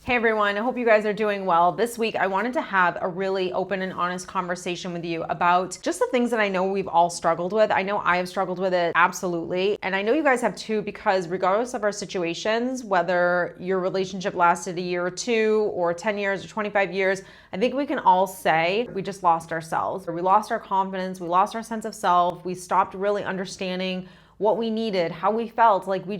Hey everyone, I hope you guys are doing well. This week I wanted to have a really open and honest conversation with you about just the things that I know we've all struggled with. I know I have struggled with it, absolutely. And I know you guys have too, because regardless of our situations, whether your relationship lasted a year or two, or 10 years or 25 years, I think we can all say we just lost ourselves. We lost our confidence, we lost our sense of self, we stopped really understanding what we needed, how we felt, like we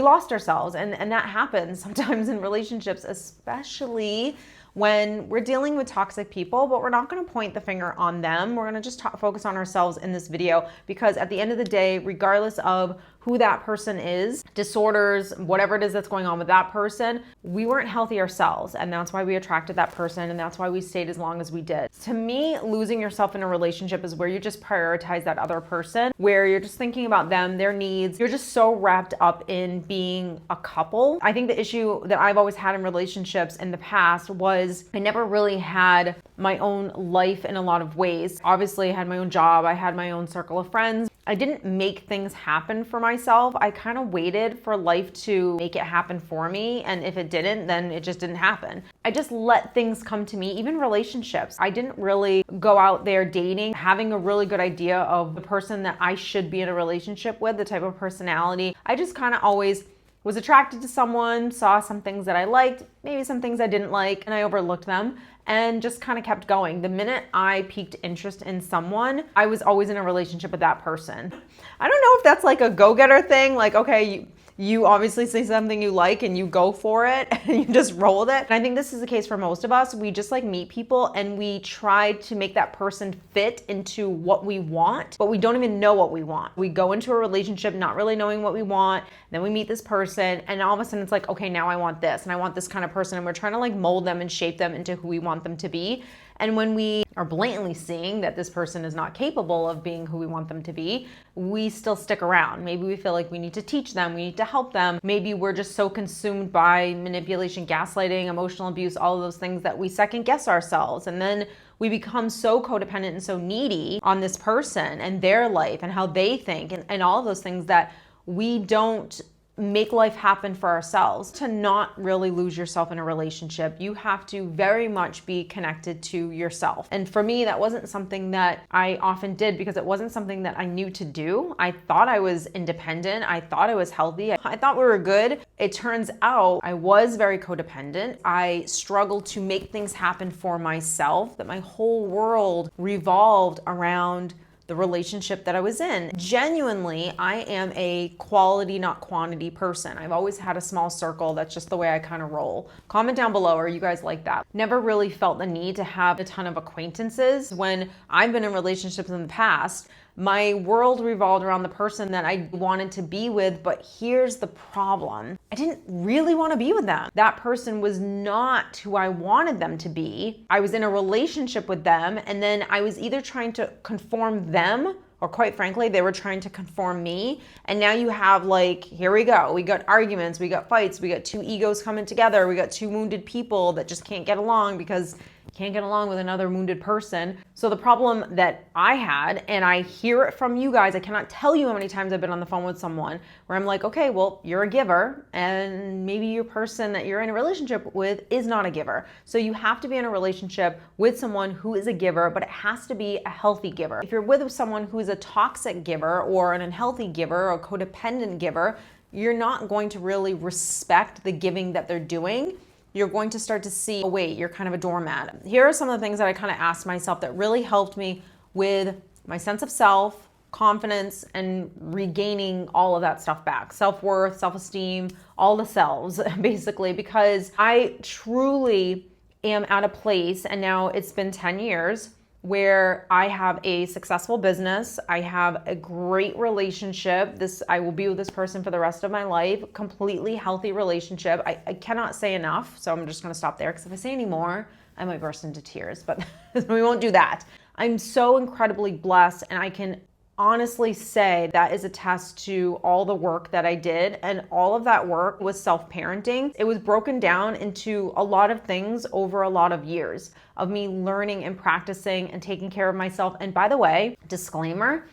lost ourselves. And that happens sometimes in relationships, especially when we're dealing with toxic people, but we're not going to point the finger on them. We're going to just focus on ourselves in this video, because at the end of the day, regardless of who that person is, disorders, whatever it is that's going on with that person, we weren't healthy ourselves. And that's why we attracted that person. And that's why we stayed as long as we did. To me, losing yourself in a relationship is where you just prioritize that other person, where you're just thinking about them, their needs. You're just so wrapped up in being a couple. I think the issue that I've always had in relationships in the past was I never really had my own life in a lot of ways. Obviously, I had my own job. I had my own circle of friends. I didn't make things happen for myself. I kind of waited for life to make it happen for me. And if it didn't, then it just didn't happen. I just let things come to me, even relationships. I didn't really go out there dating, having a really good idea of the person that I should be in a relationship with, the type of personality. I just kind of always was attracted to someone, saw some things that I liked, maybe some things I didn't like, and I overlooked them and just kind of kept going. The minute I piqued interest in someone, I was always in a relationship with that person. I don't know if that's like a go-getter thing, like, okay, you obviously see something you like and you go for it and you just roll with it. And I think this is the case for most of us. We just like meet people and we try to make that person fit into what we want, but we don't even know what we want. We go into a relationship not really knowing what we want. Then we meet this person and all of a sudden it's like, okay, now I want this and I want this kind of person. And we're trying to like mold them and shape them into who we want them to be. And when we are blatantly seeing that this person is not capable of being who we want them to be, we still stick around. Maybe we feel like we need to teach them, we need to help them. Maybe we're just so consumed by manipulation, gaslighting, emotional abuse, all of those things that we second guess ourselves. And then we become so codependent and so needy on this person and their life and how they think and all of those things that we don't make life happen for ourselves. To not really lose yourself in a relationship, you have to very much be connected to yourself. And for me, that wasn't something that I often did because it wasn't something that I knew to do. I thought I was independent. I thought I was healthy. I thought we were good. It turns out I was very codependent. I struggled to make things happen for myself, that my whole world revolved around the relationship that I was in. Genuinely, I am a quality, not quantity person. I've always had a small circle. That's just the way I kind of roll. Comment down below, are you guys like that? Never really felt the need to have a ton of acquaintances. When I've been in relationships in the past, my world revolved around the person that I wanted to be with, but here's the problem. I didn't really want to be with them. That person was not who I wanted them to be. I was in a relationship with them, and then I was either trying to conform them, or quite frankly, they were trying to conform me. And now you have like, here we go. We got arguments, we got fights, we got two egos coming together, we got two wounded people that just can't get along because you can't get along with another wounded person. So the problem that I had, and I hear it from you guys, I cannot tell you how many times I've been on the phone with someone where I'm like, okay, well, you're a giver, and maybe your person that you're in a relationship with is not a giver. So you have to be in a relationship with someone who is a giver, but it has to be a healthy giver. If you're with someone who is a toxic giver or an unhealthy giver or a codependent giver, you're not going to really respect the giving that they're doing. You're going to start to see, oh wait, you're kind of a doormat. Here are some of the things that I kind of asked myself that really helped me with my sense of self, confidence, and regaining all of that stuff back. Self-worth, self-esteem, all the selves, basically, because I truly am at a place, and now it's been 10 years, where I have a successful business, I have a great relationship. I will be with this person for the rest of my life, completely healthy relationship. I cannot say enough, so I'm just gonna stop there, because if I say any more, I might burst into tears, but we won't do that. I'm so incredibly blessed, and I can honestly say that is a test to all the work that I did, and all of that work was self-parenting. It was broken down into a lot of things over a lot of years of me learning and practicing and taking care of myself. And by the way, disclaimer,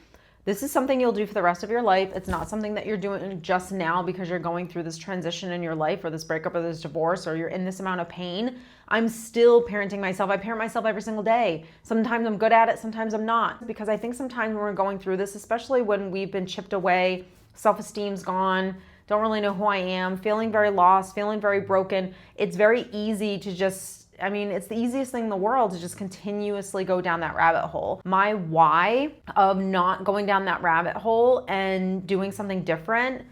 This is something you'll do for the rest of your life. It's not something that you're doing just now because you're going through this transition in your life or this breakup or this divorce or you're in this amount of pain. I'm still parenting myself. I parent myself every single day. Sometimes I'm good at it, sometimes I'm not. Because I think sometimes when we're going through this, especially when we've been chipped away, self-esteem's gone, don't really know who I am, feeling very lost, feeling very broken, it's very easy to it's the easiest thing in the world to just continuously go down that rabbit hole. My why of not going down that rabbit hole and doing something different,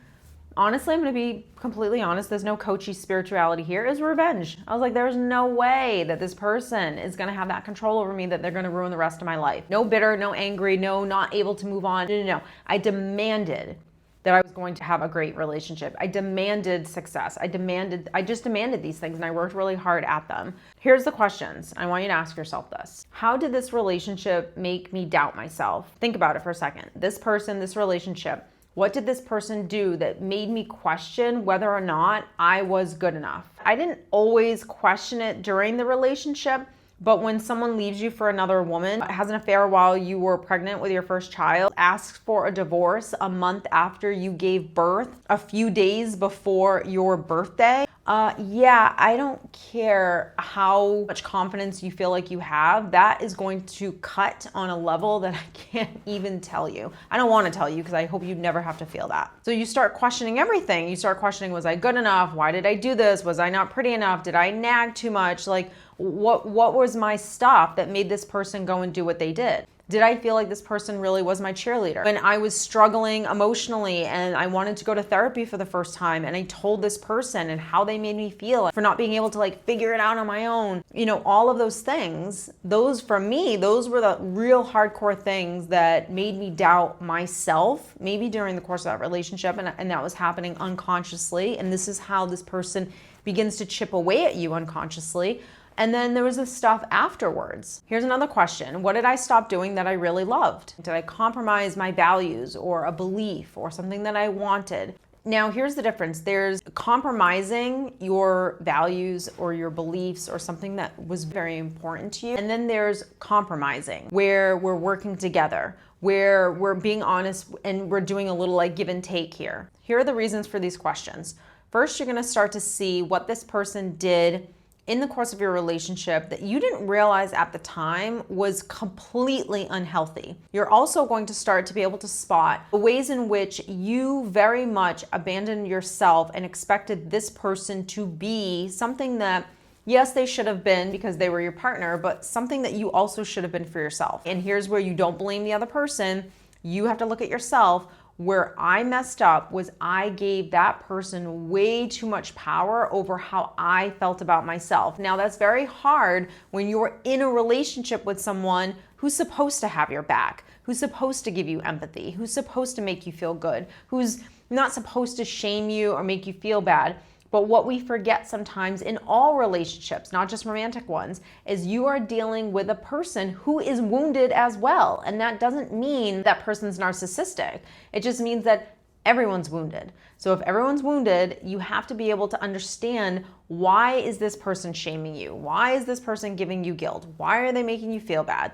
honestly, I'm going to be completely honest, there's no coachy spirituality here, is revenge. I was like, there's no way that this person is going to have that control over me, that they're going to ruin the rest of my life. No bitter, no angry, no not able to move on. No. I demanded that I was going to have a great relationship. I demanded success. I just demanded these things and I worked really hard at them. Here's the questions. I want you to ask yourself this. How did this relationship make me doubt myself? Think about it for a second. This person, this relationship, what did this person do that made me question whether or not I was good enough? I didn't always question it during the relationship, but when someone leaves you for another woman, has an affair while you were pregnant with your first child, asks for a divorce a month after you gave birth, a few days before your birthday, I don't care how much confidence you feel like you have, that is going to cut on a level that I can't even tell you. I don't want to tell you because I hope you never have to feel that. So you start questioning everything. You start questioning, was I good enough? Why did I do this? Was I not pretty enough? Did I nag too much? Like, what was my stuff that made this person go and do what they did? Did I feel like this person really was my cheerleader? When I was struggling emotionally and I wanted to go to therapy for the first time and I told this person and how they made me feel for not being able to figure it out on my own, all of those things, those for me, those were the real hardcore things that made me doubt myself, maybe during the course of that relationship, and that was happening unconsciously. And this is how this person begins to chip away at you unconsciously. And then there was the stuff afterwards. Here's another question. What did I stop doing that I really loved? Did I compromise my values or a belief or something that I wanted? Now, here's the difference. There's compromising your values or your beliefs or something that was very important to you. And then there's compromising, where we're working together, where we're being honest and we're doing a little give and take here. Here are the reasons for these questions. First, you're gonna start to see what this person did in the course of your relationship that you didn't realize at the time was completely unhealthy. You're also going to start to be able to spot the ways in which you very much abandoned yourself and expected this person to be something that, yes, they should have been because they were your partner, but something that you also should have been for yourself. And here's where you don't blame the other person. You have to look at yourself. Where I messed up was I gave that person way too much power over how I felt about myself. Now, that's very hard when you're in a relationship with someone who's supposed to have your back, who's supposed to give you empathy, who's supposed to make you feel good, who's not supposed to shame you or make you feel bad. But what we forget sometimes in all relationships, not just romantic ones, is you are dealing with a person who is wounded as well. And that doesn't mean that person's narcissistic. It just means that everyone's wounded. So if everyone's wounded, you have to be able to understand, why is this person shaming you? Why is this person giving you guilt? Why are they making you feel bad?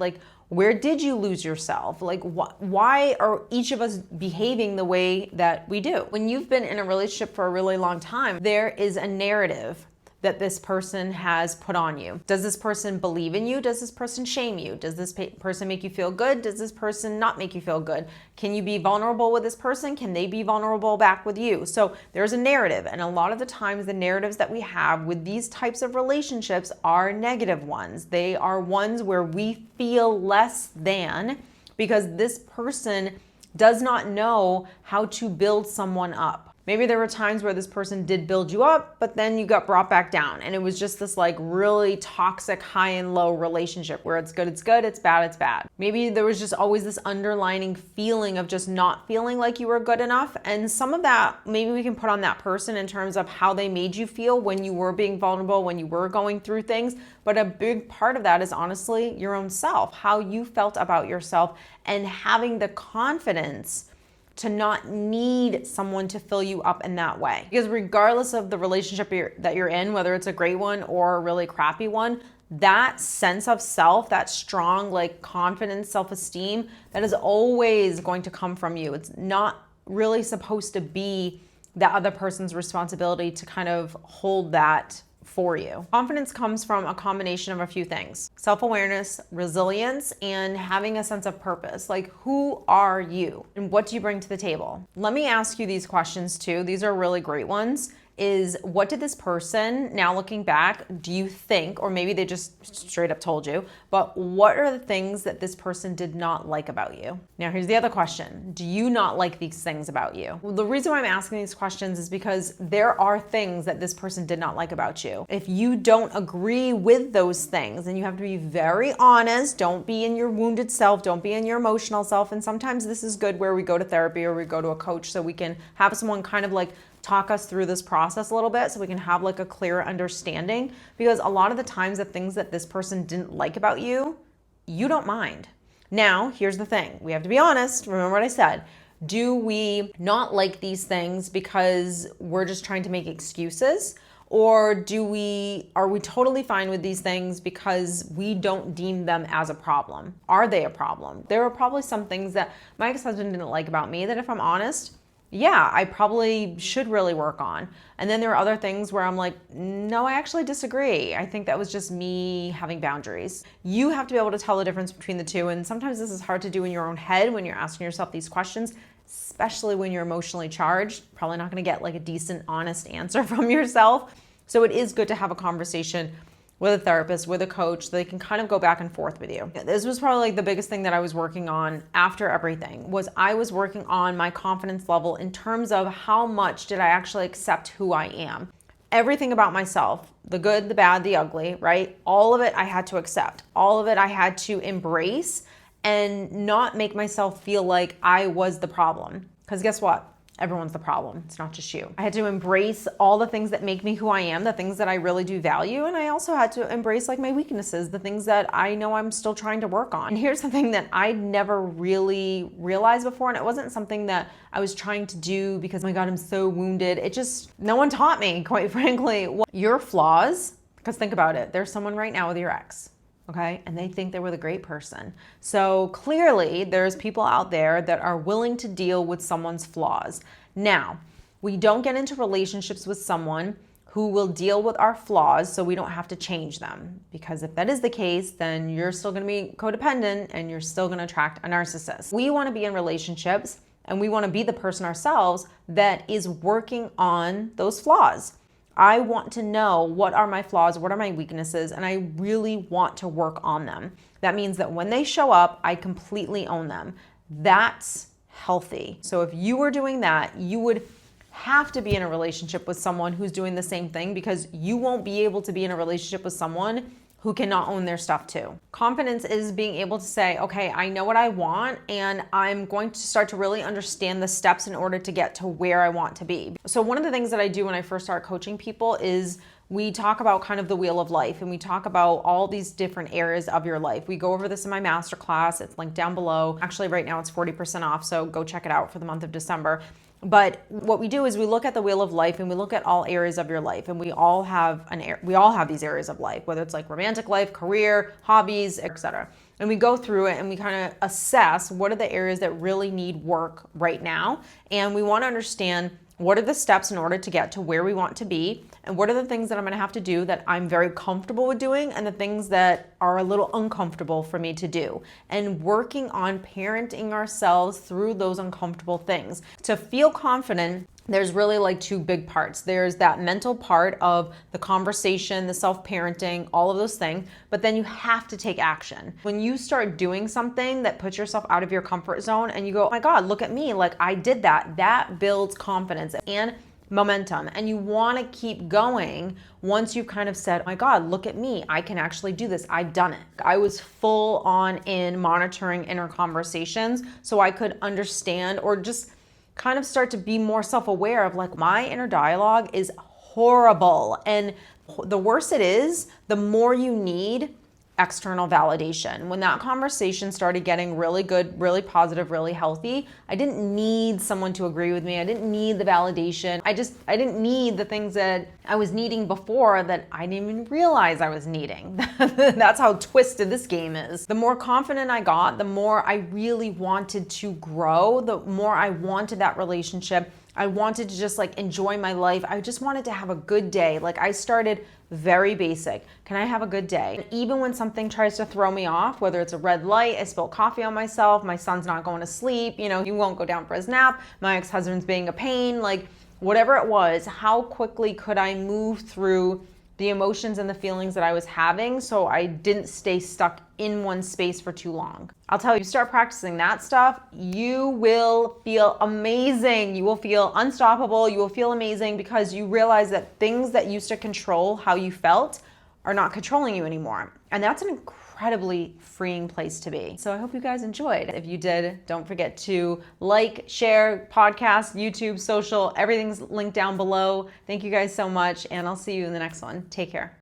Where did you lose yourself? Why are each of us behaving the way that we do? When you've been in a relationship for a really long time, there is a narrative that this person has put on you. Does this person believe in you? Does this person shame you? Does this person make you feel good? Does this person not make you feel good? Can you be vulnerable with this person? Can they be vulnerable back with you? So there's a narrative, and a lot of the times the narratives that we have with these types of relationships are negative ones. They are ones where we feel less than because this person does not know how to build someone up. Maybe there were times where this person did build you up, but then you got brought back down. And it was just this really toxic high and low relationship where it's good, it's bad, it's bad. Maybe there was just always this underlining feeling of just not feeling like you were good enough. And some of that, maybe we can put on that person in terms of how they made you feel when you were being vulnerable, when you were going through things. But a big part of that is honestly your own self, how you felt about yourself, and having the confidence to not need someone to fill you up in that way. Because regardless of the relationship that you're in, whether it's a great one or a really crappy one, that sense of self, that strong, like confidence, self-esteem, that is always going to come from you. It's not really supposed to be the other person's responsibility to kind of hold that for you. Confidence comes from a combination of a few things: self-awareness, resilience, and having a sense of purpose. Like, who are you and what do you bring to the table? Let me ask you these questions too. These are really great ones. Is what did this person, now looking back, do you think, or maybe they just straight up told you, but what are the things that this person did not like about you? Now, here's the other question. Do you not like these things about you? Well, the reason why I'm asking these questions is because there are things that this person did not like about you. If you don't agree with those things, then you have to be very honest. Don't be in your wounded self. Don't be in your emotional self. And sometimes this is good where we go to therapy or we go to a coach so we can have someone kind of like talk us through this process a little bit so we can have like a clearer understanding, because a lot of the times the things that this person didn't like about you, you don't mind. Now, here's the thing. We have to be honest. Remember what I said. Do we not like these things because we're just trying to make excuses? Or are we totally fine with these things because we don't deem them as a problem? Are they a problem? There are probably some things that my ex-husband didn't like about me that, if I'm honest, yeah, I probably should really work on. And then there are other things where I'm like, no, I actually disagree. I think that was just me having boundaries. You have to be able to tell the difference between the two. And sometimes this is hard to do in your own head when you're asking yourself these questions, especially when you're emotionally charged. Probably not going to get like a decent, honest answer from yourself. So it is good to have a conversation with a therapist, with a coach, so they can kind of go back and forth with you. This was probably like the biggest thing that I was working on after everything, was I was working on my confidence level in terms of how much did I actually accept who I am. Everything about myself, the good, the bad, the ugly, right? All of it I had to accept. All of it I had to embrace and not make myself feel like I was the problem. Because guess what? Everyone's the problem. It's not just you. I had to embrace all the things that make me who I am, the things that I really do value. And I also had to embrace like my weaknesses, the things that I know I'm still trying to work on. And here's something that I never really realized before. And it wasn't something that I was trying to do because, oh my God, I'm so wounded. No one taught me, quite frankly, your flaws. Because think about it. There's someone right now with your ex. Okay, and they think they were the great person. So clearly there's people out there that are willing to deal with someone's flaws. Now, we don't get into relationships with someone who will deal with our flaws so we don't have to change them. Because if that is the case, then you're still gonna be codependent and you're still gonna attract a narcissist. We wanna be in relationships and we wanna be the person ourselves that is working on those flaws. I want to know what are my flaws, what are my weaknesses, and I really want to work on them. That means that when they show up, I completely own them. That's healthy. So if you were doing that, you would have to be in a relationship with someone who's doing the same thing, because you won't be able to be in a relationship with someone who cannot own their stuff too. Confidence is being able to say, okay, I know what I want and I'm going to start to really understand the steps in order to get to where I want to be. So one of the things that I do when I first start coaching people is we talk about kind of the wheel of life, and we talk about all these different areas of your life. We go over this in my masterclass. It's linked down below. Actually, right now it's 40% off, so go check it out for the month of December. But what we do is we look at the wheel of life and we look at all areas of your life, and we all have these areas of life, whether it's like romantic life, career, hobbies, etc. And we go through it and we kind of assess what are the areas that really need work right now, and we want to understand what are the steps in order to get to where we want to be, and what are the things that I'm going to have to do that I'm very comfortable with doing, and the things that are a little uncomfortable for me to do, and working on parenting ourselves through those uncomfortable things. To feel confident, there's really like two big parts. There's that mental part of the conversation, the self-parenting, all of those things, but then you have to take action. When you start doing something that puts yourself out of your comfort zone and you go, oh my God, look at me, like I did that, that builds confidence and momentum. And you want to keep going once you've kind of said, oh my God, look at me, I can actually do this, I've done it. I was full on in monitoring inner conversations so I could understand, or just kind of start to be more self-aware of like, my inner dialogue is horrible. And the worse it is, the more you need external validation. When that conversation started getting really good, really positive, really healthy, I didn't need someone to agree with me. I didn't need the validation. I didn't need the things that I was needing before that I didn't even realize I was needing. That's how twisted this game is. The more confident I got, the more I really wanted to grow, the more I wanted that relationship. I wanted to just like enjoy my life. I just wanted to have a good day. Like I started very basic. Can I have a good day? Even when something tries to throw me off, whether it's a red light, I spilled coffee on myself, my son's not going to sleep, he won't go down for his nap, my ex-husband's being a pain, like whatever it was, how quickly could I move through the emotions and the feelings that I was having so I didn't stay stuck in one space for too long. I'll tell you, start practicing that stuff, you will feel amazing. You will feel unstoppable. You will feel amazing because you realize that things that used to control how you felt are not controlling you anymore. And that's an incredibly freeing place to be. So I hope you guys enjoyed. If you did, don't forget to like, share, podcast, YouTube, social, everything's linked down below. Thank you guys so much, and I'll see you in the next one. Take care.